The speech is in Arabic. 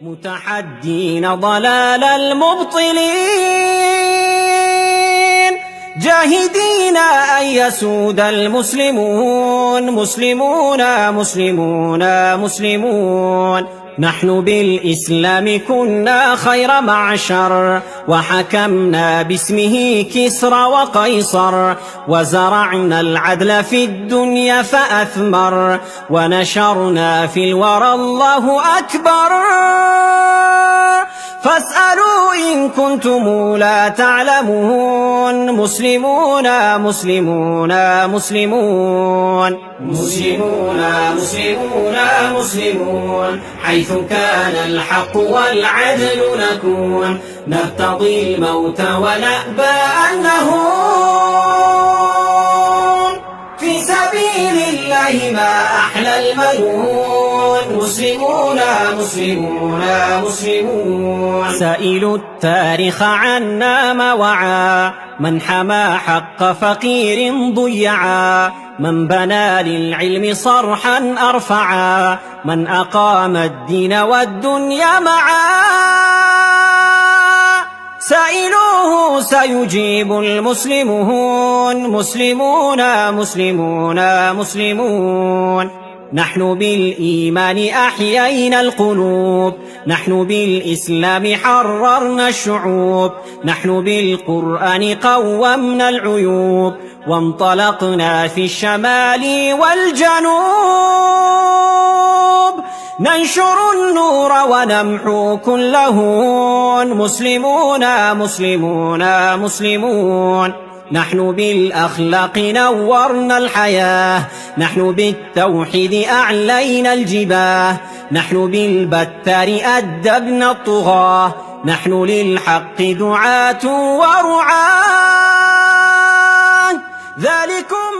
متحدين ضلال المبطلين جاهدين أن يسود المسلمون مسلمون. نحن بالإسلام كنا خير معشر وحكمنا باسمه كسرى وقيصر وزرعنا العدل في الدنيا فأثمر ونشرنا في الورى الله أكبر. فاسألوا إن كنتم لا تعلمون مسلمون حيث كان الحق والعدل نكون نبتغي الموت ونأبى أن نهون في سبيل الله ما أحلى المنون مسلمون. سائلوا التاريخ عنا ما وعى من حمى حق فقير ضيعا من بنى للعلم صرحا أرفعا من أقام الدين والدنيا معا. سائلوه سيجيب المسلمون مسلمون. نحن بالإيمان أحيينا القلوب نحن بالإسلام حررنا الشعوب نحن بالقرآن قومنا العيوب وانطلقنا في الشمال والجنوب ننشر النور ونمحو كل هون مسلمون. نحن بالأخلاق نورنا الحياة نحن بالتوحيد أعلينا الجباه نحن بالبتار أدبنا الطغاة نحن للحق دعاة ورعاة. ذلكم